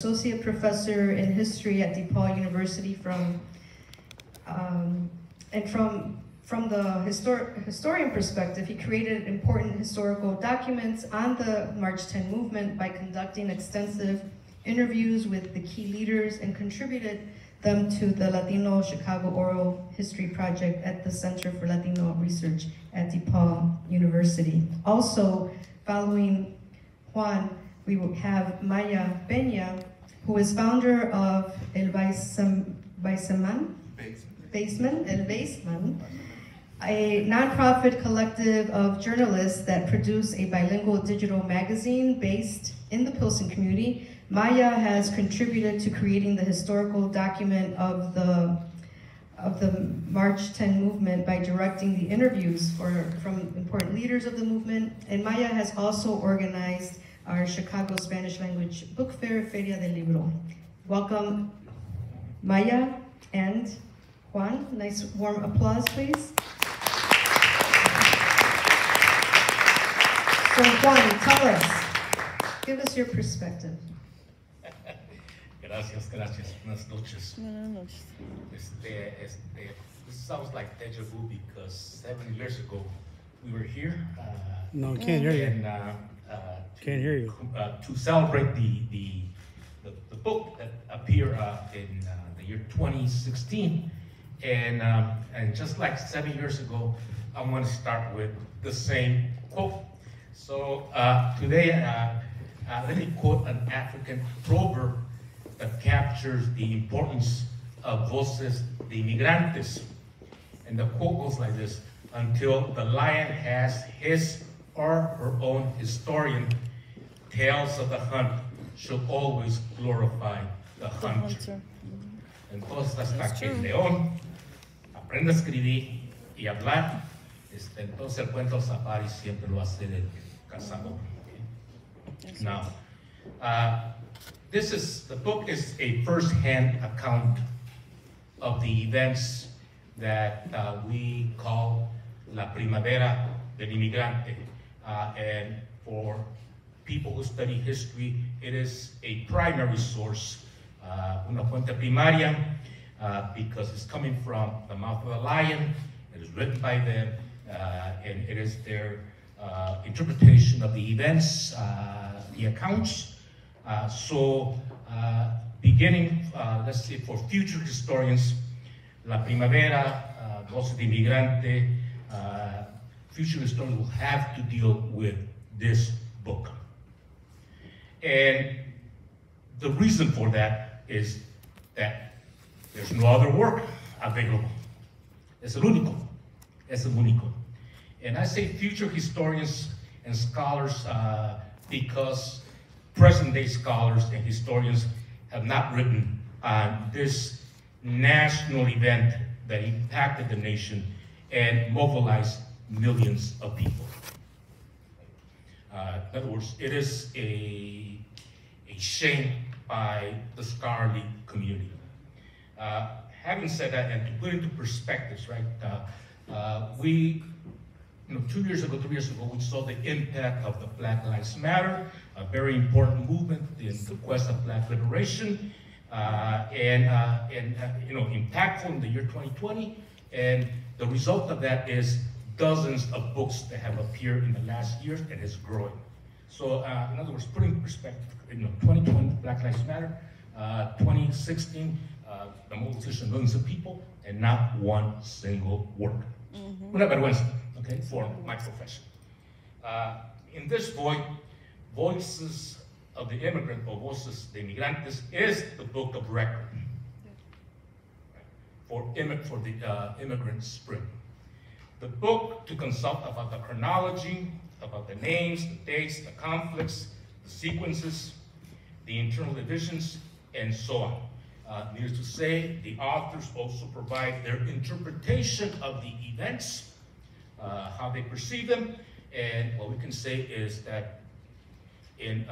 Associate Professor in History at DePaul University from the historian perspective, he created important historical documents on the March 10 movement by conducting extensive interviews with the key leaders and contributed them to the Latino Chicago Oral History Project at the Center for Latino Research at DePaul University. Also, following Juan, we will have Maya Peña, who is founder of El Basement, a nonprofit collective of journalists that produce a bilingual digital magazine based in the Pilsen community. Maya has contributed to creating the historical document of the March 10 movement by directing the interviews from important leaders of the movement. And Maya has also organized our Chicago Spanish language book fair, Feria del Libro. Welcome, Maya and Juan. Nice warm applause, please. So Juan, tell us, give us your perspective. Gracias. Buenas noches. Buenas noches. This sounds like deja vu because 7 years ago we were here. No, can't hear you. And, Can't hear you. To celebrate the book that appeared in the year 2016, and just like 7 years ago, I want to start with the same quote. So today, let me quote an African proverb that captures the importance of voces de inmigrantes, and the quote goes like this: "Until the lion has his or her own historian, tales of the hunt should always glorify the hunter." Entonces, hasta que el león aprenda a escribir y hablar, entonces el cuento safari siempre lo va a hacer el cazador. Okay? Now, the book is a first-hand account of the events that we call La Primavera del Inmigrante. And for people who study history, it is a primary source, una fuente primaria, because it's coming from the mouth of the lion. It is written by them, and it is their interpretation of the events, the accounts. Beginning, let's say, for future historians, La Primavera, Voces de Inmigrante, future historians will have to deal with this book. And the reason for that is that there's no other work available. Es el único. And I say future historians and scholars because present-day scholars and historians have not written on this national event that impacted the nation and mobilized millions of people. In other words, it is a shame by the scholarly community. Having said that, and to put into perspectives, right? 3 years ago, we saw the impact of the Black Lives Matter, a very important movement in the quest of Black liberation, impactful in the year 2020. And the result of that is dozens of books that have appeared in the last years, and it's growing. So, in other words, putting in perspective, 2020, Black Lives Matter, 2016, the mobilization of millions of people, and not one single work. Una vergüenza, okay, for my profession. In this void, Voices of the Immigrant, or Voces de Inmigrantes, is the book of record for the Immigrant Spring. The book to consult about the chronology, about the names, the dates, the conflicts, the sequences, the internal divisions, and so on. Needless to say, the authors also provide their interpretation of the events, how they perceive them, and what we can say is that in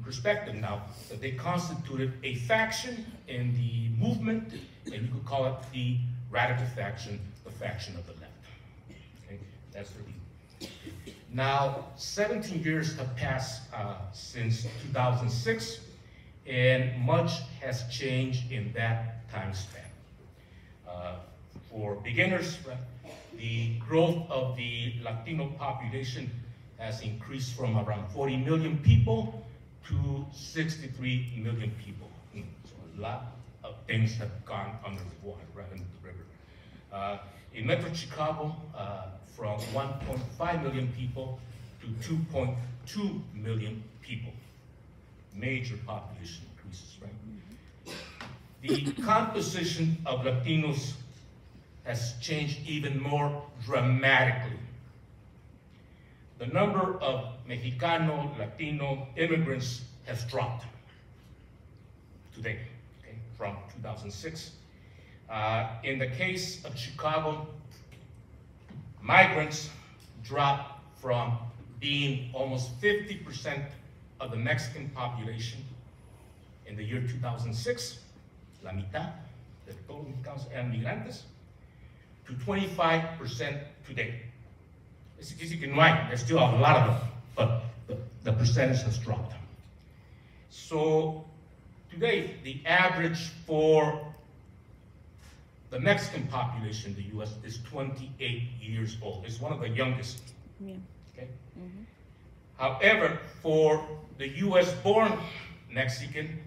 perspective now, that they constituted a faction in the movement, and you could call it the radical faction, the faction of the left. Okay? That's their view. Now, 17 years have passed since 2006, and much has changed in that time span. For beginners, right, the growth of the Latino population has increased from around 40 million people to 63 million people. So a lot of things have gone under the water, right, under the river. In Metro Chicago, from 1.5 million people to 2.2 million people. Major population increases, right? The composition of Latinos has changed even more dramatically. The number of Mexicano, Latino immigrants has dropped today, okay, from 2006. In the case of Chicago, migrants dropped from being almost 50% of the Mexican population in the year 2006, la mitad de todos los mexicanos eran migrantes, to 25% today. Es decir, que no hay, there's still a lot of them, but the percentage has dropped. So today, the average for the Mexican population in the US is 28 years old. It's one of the youngest. Yeah. Okay? Mm-hmm. However, for the US-born Mexican,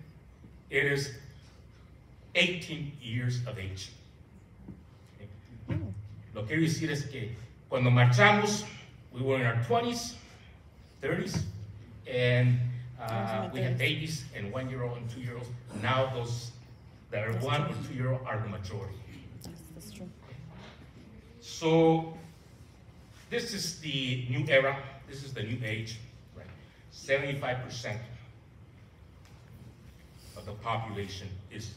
it is 18 years of age. Okay? Lo que quiero decir es que cuando marchamos, we were in our 20s, 30s, and we had babies and 1-year-old and 2-year-olds. Now those that are 1 or 2-year-old are the majority. That's true. So this is the new era. This is the new age, right? 75% of the population is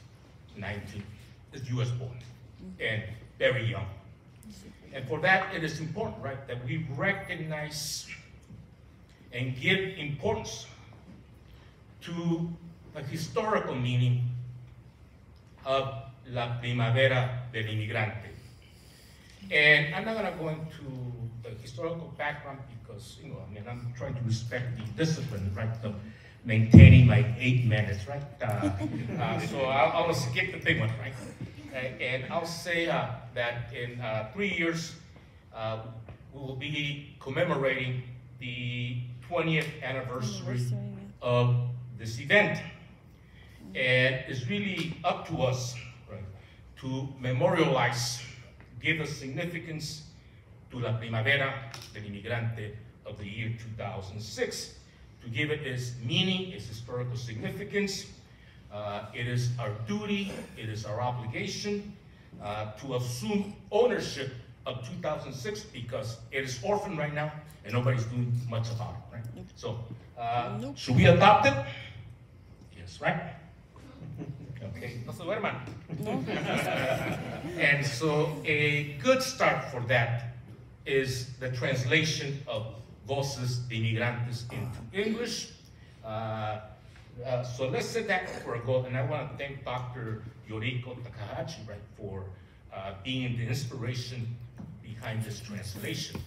US born and very young. And for that, it is important, right, that we recognize and give importance to the historical meaning of La Primavera del Inmigrante. And I'm not going to go into the historical background because, you know, I mean, I'm trying to respect the discipline, right, of maintaining my 8 minutes, right? So I'll skip the big one, right? And I'll say that in 3 years, we will be commemorating the 20th anniversary of this event. And it's really up to us, right, to memorialize, give a significance to La Primavera del Inmigrante of the year 2006, to give it its meaning, its historical significance. It is our duty, it is our obligation to assume ownership of 2006 because it is orphaned right now and nobody's doing much about it, right? So, should we adopt it? Yes, right? Okay, no se duerman. And so a good start for that is the translation of Voces de Inmigrantes into English. So let's set that for a goal, and I want to thank Dr. Yoriko Takahashi, right, for being the inspiration behind this translation.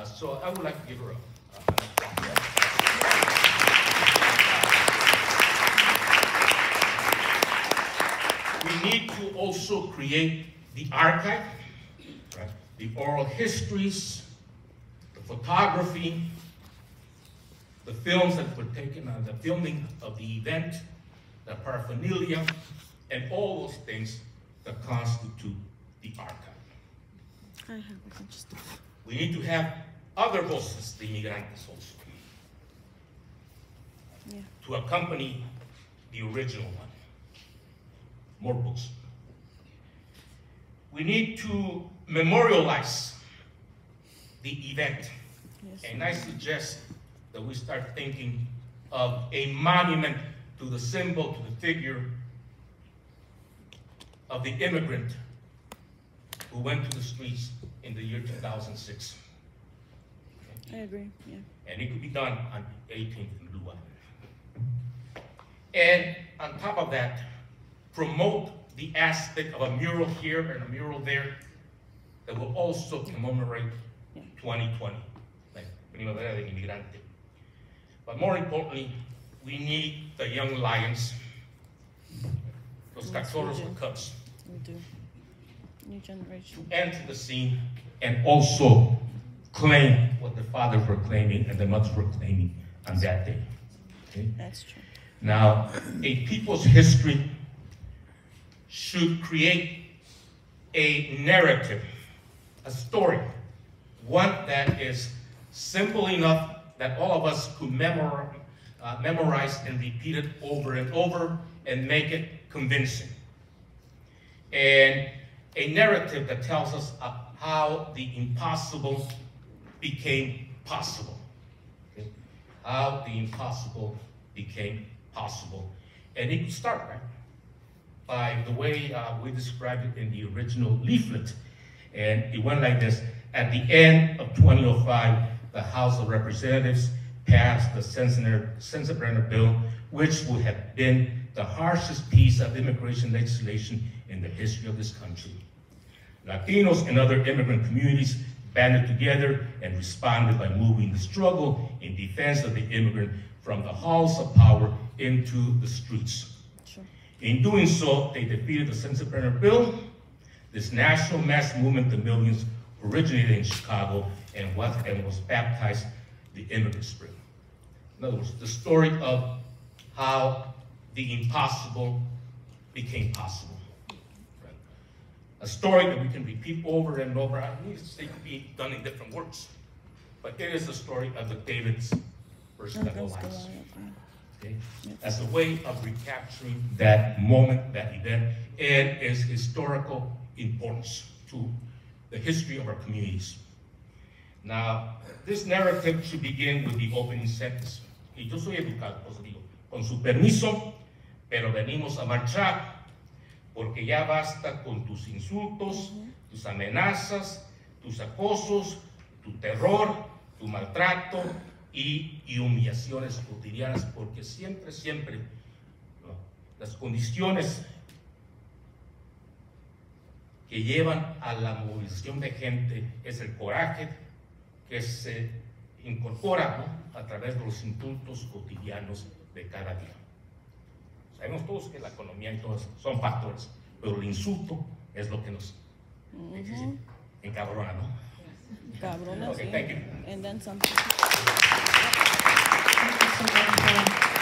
So I would like to give her an applause. We need to also create the archive, right, the oral histories, the photography, the films that were taken on the filming of the event, the paraphernalia, and all those things that constitute the archive. We need to have other voces de inmigrantes also, to accompany the original one. More books. We need to memorialize the event. Yes. And I suggest that we start thinking of a monument to the symbol, to the figure of the immigrant who went to the streets in the year 2006. Okay? I agree, yeah. And it could be done on 18th and Blue Island. And on top of that, promote the aspect of a mural here and a mural there that will also commemorate 2020, like Primavera del Inmigrante. But more importantly, we need the young lions Cachorros, the Cubs, We do. New generation. to enter the scene and also claim what the fathers were claiming and the mothers were claiming on that day. Okay? That's true. Now, a people's history should create a narrative, a story, one that is simple enough that all of us could memorize and repeat it over and over and make it convincing. And a narrative that tells us how the impossible became possible. Okay? How the impossible became possible. And it could start, right, by the way we described it in the original leaflet. And it went like this. At the end of 2005, the House of Representatives passed the Sensenbrenner bill, which would have been the harshest piece of immigration legislation in the history of this country. Latinos and other immigrant communities banded together and responded by moving the struggle in defense of the immigrant from the halls of power into the streets. Sure. In doing so, they defeated the Sensenbrenner bill. This national mass movement of millions originated in Chicago and was baptized the Immigrant Spring. In other words, the story of how the impossible became possible. Right? A story that we can repeat over and over. I mean, it could be done in different words, but it is the story of the David's versus the Goliath. Okay? As a way of recapturing that moment, that event, and its historical importance to the history of our communities. Now, this narrative should begin with the opening sentence. Y yo soy educado, pues digo, con su permiso, pero venimos a marchar, porque ya basta con tus insultos, tus amenazas, tus acosos, tu terror, tu maltrato y humillaciones cotidianas, porque siempre, ¿no?, las condiciones que llevan a la movilización de gente es el coraje que se incorpora, ¿no?, a través de los insultos cotidianos de cada día. Sabemos todos que la economía y todo eso son factores, pero el insulto es lo que nos encabrona, ¿no? Cabrones, Okay, yeah. thank you. And then something. Thank you so much.